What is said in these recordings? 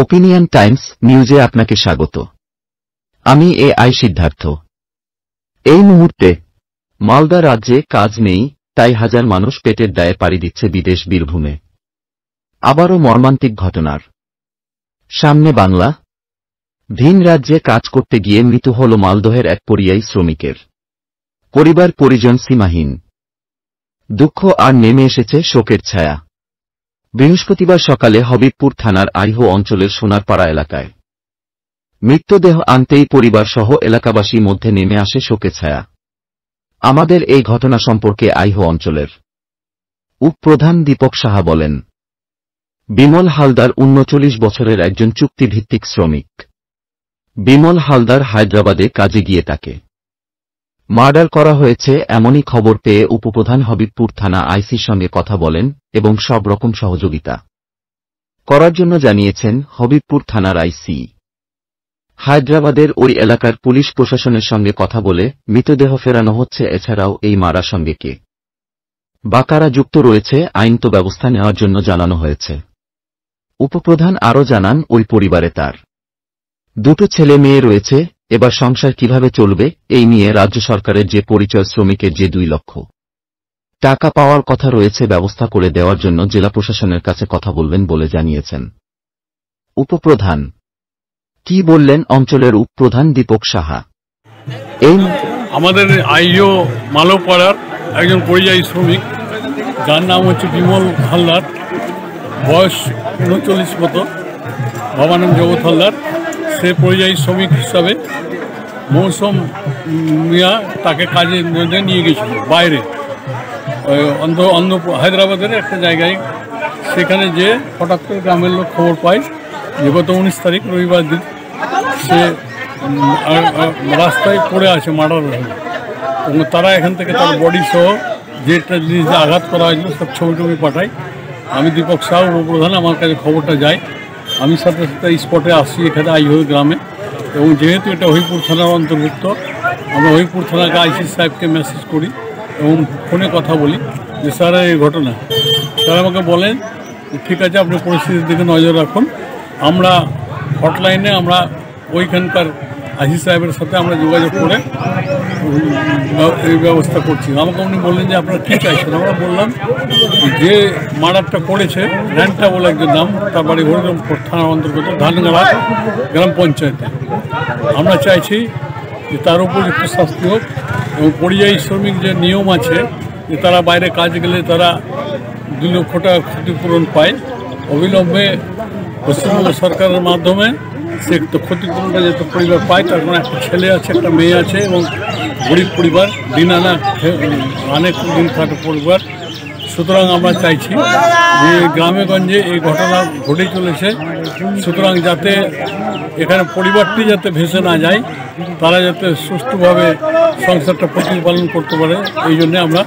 Opinion Times নিউজে আপনাকে স্বাগত। আমি এআই সিদ্ধার্থ। এই মুহূর্তে মালদা রাজ্যে কাজ নেই, তাই হাজার মানুষ পেটের দায়ে পাড়ি দিচ্ছে বিদেশ বীরভূমে। আবারও মর্মান্তিক ঘটনার সামনে বাংলা। ভিন রাজ্যে কাজ করতে গিয়ে মৃত্যু হল মালদহের এক পরিযায়ী শ্রমিকের। পরিবার পরিজন সীমাহীন, দুঃখ আর নেমে এসেছে শোকের ছায়া। বৃহস্পতিবার সকালে হবিবপুর থানার আইহো অঞ্চলের সোনারপাড়া এলাকায় মৃতদেহ আনতেই পরিবারসহ এলাকাবাসীর মধ্যে নেমে আসে শোকের ছায়া। আমাদের এই ঘটনা সম্পর্কে আইহো অঞ্চলের উপপ্রধান দীপক সাহা বলেন, বিমল হালদার ৩৯ বছরের একজন চুক্তিভিত্তিক শ্রমিক। বিমল হালদার হায়দ্রাবাদে কাজে গিয়ে তাকে মার্ডার করা হয়েছে এমনই খবর পেয়ে উপপ্রধান হবিবপুর থানা আইসির সঙ্গে কথা বলেন এবং সব রকম সহযোগিতা করার জন্য জানিয়েছেন হবিবপুর থানার আইসি। হায়দ্রাবাদের ওই এলাকার পুলিশ প্রশাসনের সঙ্গে কথা বলে মৃতদেহ ফেরানো হচ্ছে। এছাড়াও এই মারার সঙ্গে কে বা কারা যুক্ত রয়েছে আইনত ব্যবস্থা নেওয়ার জন্য জানানো হয়েছে। উপপ্রধান আরও জানান, ওই পরিবারে তার দুটো ছেলে মেয়ে রয়েছে। এবার সংসার কিভাবে চলবে এই নিয়ে রাজ্য সরকারের যে পরিচয় শ্রমিকের যে ২ লক্ষ টাকা পাওয়ার কথা রয়েছে ব্যবস্থা করে দেওয়ার জন্য জেলা প্রশাসনের কাছে কথা বলবেন বলে জানিয়েছেন উপপ্রধান। কি বললেন অঞ্চলের উপপ্রধান দীপক সাহা? এই আমাদের আইও মালপাড়ার একজন পরিযায়ী শ্রমিক, যার নাম হচ্ছে বিমল হালদার, বয়স ৩৯ মতো, বাবার নাম জগৎ হালদার। সে পরিযায়ী শ্রমিক হিসাবে মৌসুম মিয়া তাকে কাজে নিয়ে গেছিল বাইরে, হায়দ্রাবাদের একটা জায়গায়। সেখানে যে হঠাৎ করে গ্রামের লোক খবর পায় যে গত ১৯ তারিখ রবিবার দিন সে রাস্তায় পড়ে আছে মার্ডার হয়ে। এবং তারা এখান থেকে তার বডি সহ যেটা জিনিস আঘাত করা হয়েছিল সব ছবি টবি পাঠায়। আমি দীপক সাহা উপপ্রধান, আমার কাছে খবরটা যায়। আমি সাথে সাথে স্পটে আসি এখানে আইহো গ্রামে। এবং যেহেতু এটা হরিপুর থানার অন্তর্ভুক্ত, আমরা হরিপুর থানাকে আইসি সাহেবকে মেসেজ করি এবং ফোনে কথা বলি যে স্যার এই ঘটনা। স্যার আমাকে বলেন ঠিক আছে, আপনি পরিস্থিতির দিকে নজর রাখুন। আমরা হটলাইনে আমরা ওইখানকার আইসি সাহেবের সাথে আমরা যোগাযোগ করে এই ব্যবস্থা করছি। আমাকে উনি বললেন যে আপনারা কী চাইছেন? আমরা বললাম যে মার্ডারটা করেছে র্যান্টা বলে একজন নাম, তার বাড়ি হরিরামপুর থানার অন্তর্গত ধানগাড়া গ্রাম পঞ্চায়েতে। আমরা চাইছি যে তার উপযুক্ত শাস্তি হোক এবং পরিযায়ী শ্রমিক যে নিয়ম আছে যে তারা বাইরে কাজ গেলে তারা ২ লক্ষ টাকা ক্ষতিপূরণ পায়, অবিলম্বে পশ্চিমবঙ্গ সরকারের মাধ্যমে সে ক্ষতিপূরণটা যাতে পরিবার পায়। তার কোনো একটা ছেলে আছে, একটা মেয়ে আছে এবং গরিব পরিবার, দিন আনা অনেক দিন খাটো পরিবার। সুতরাং আমরা চাইছি যে গ্রামে গঞ্জে এই ঘটনা ঘটে চলেছে, সুতরাং যাতে এখানে পরিবারটি যাতে ভেসে না যায়, তারা যাতে সুষ্ঠুভাবে সংসারটা প্রতিপালন করতে পারে, এই জন্যে আমরা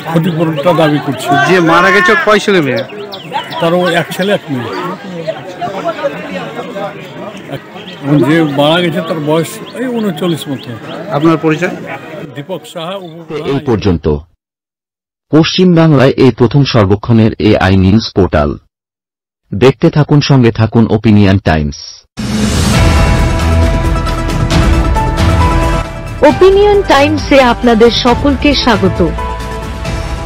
ক্ষতিপূরণটা দাবি করছি। যে মারা গেছে কয় ছেলে মেয়ে? তারও ১ ছেলে ১ মেয়ে। যে মারা গেছে তার বয়স এই ৩৯ মতো। আপনার পরিচয়? দীপক সাহা। এই পর্যন্ত পশ্চিমবাংলায় এই প্রথম সর্বক্ষণের এআই নিউজ পোর্টাল। দেখতে থাকুন, সঙ্গে থাকুন ওপিনিয়ন টাইমস। ওপিনিয়ন টাইমসে আপনাদের সকলকে স্বাগত।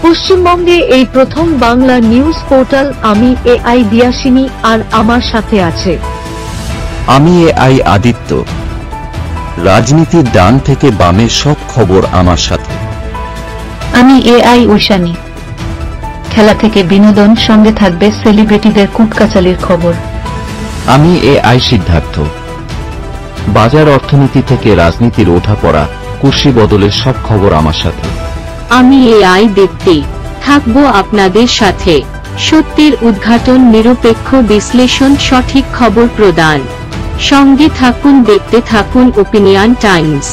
পশ্চিমবঙ্গে এই প্রথম বাংলা নিউজ পোর্টাল। আমি এআই দিয়াসিনী, আর আমার সাথে আছে আমি এআই আদিত্য। রাজনীতির ডান থেকে বামের সব খবর আমার সাথে। আমি এআই ঐশানী। খেলা থেকে বিনোদন, সঙ্গে থাকবে সেলিব্রিটিদের কুটকাচালির খবর। আমি এআই সিদ্ধার্থ। বাজার অর্থনীতি থেকে রাজনীতির ওঠাপড়া, কুর্সি বদলের সব খবর আমার সাথে। আমি এআই দীপ্তি, থাকবো আপনাদের সাথে। সত্যের উদ্ঘাটন, নিরপেক্ষ বিশ্লেষণ, সঠিক খবর প্রদান। সঙ্গে থাকুন, দেখতে থাকুন ওপিনিয়ন টাইমস।